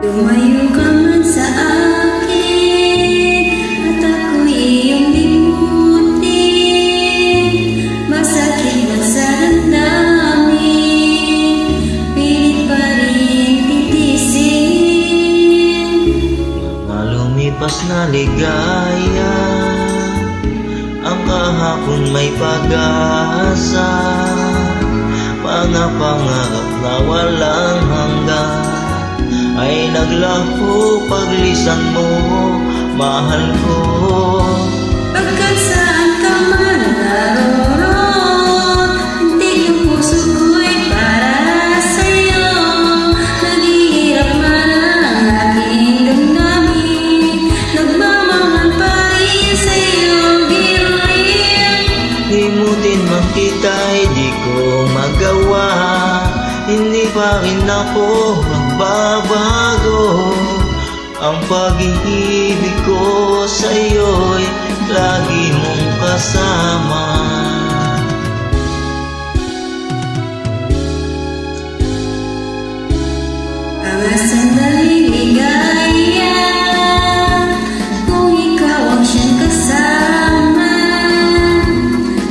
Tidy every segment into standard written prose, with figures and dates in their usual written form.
Lumayo ka man sa akin at ako'y iyong limutin. Masakit man sa damdamin, pilit pa rin titisin. Mga lumipas na ligaya, ang kahapon may pag-asa. Mga pangarap na walang hanggan ay naglaho paglisan mo, mahal ko. Pagkat saan ka man naroon, hindi ang puso ko'y para sa'yo. Naghihirap man ang aking damdamin, nagmamahal pa rin sa iyong bituin. Limutin man kita'y di ko magawa, hindi pa rin ako magbabago. Ang pag-ibig ko sa'yo'y lagi mong kasama. Mga sandaling ligaya, kung ikaw ang siyang kasama,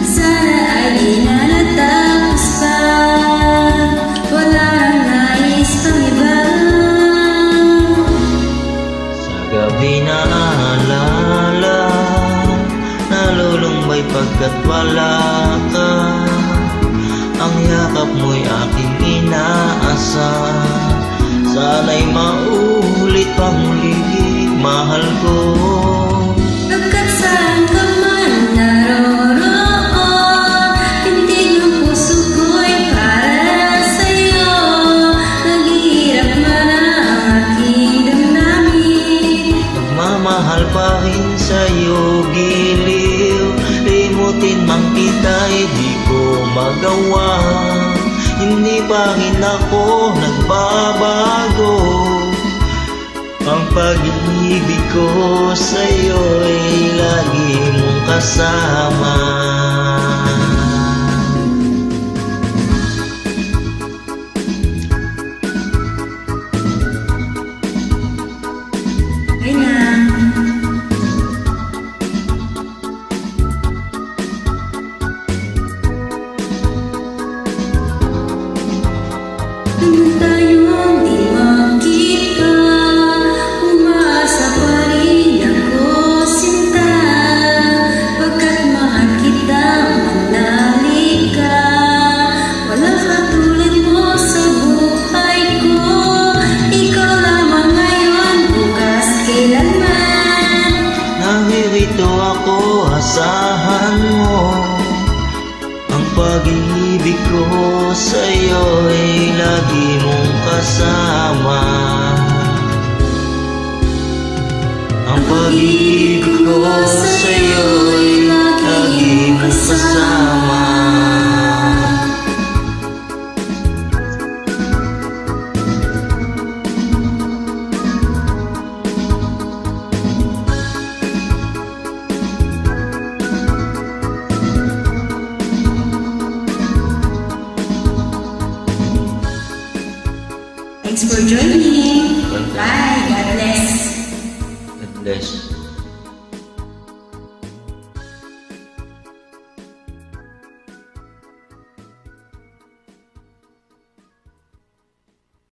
sana ay di na natapos pa. Wala nang nais pang iba. Sa gabi na aalala, nalulumbay pagkat wala ka. Ang yakap mo'y aking inaasam, sana'y maulit pang muli, mahal ko. Pagkat saan ka man naroon, tindig ng puso ko'y para sa'yo. Naghihirap man ang aking damdamin, Nagmamahal pa rin sa'yo, giliw. Limutin man kita'y di ko magawa, hindi pa rin ako nagbabago. Ang pag-ibig ko sa'yo'y lagi mong kasama. ay na. Nung tayong di magkita, umaasa pa rin ako, sinta. Pagkat mahal kita, manali ka. Walang katulad mo sa buhay ko. Ikaw lamang ngayon, bukas kailanman. Naririto ako, asahan mo. Ang pag-ibig ko sa'yo'y lagi mong kasama. Ang pag-ibig ko sa'yo'y lagi mong kasama. Thanks for joining. Bye. God bless. God bless.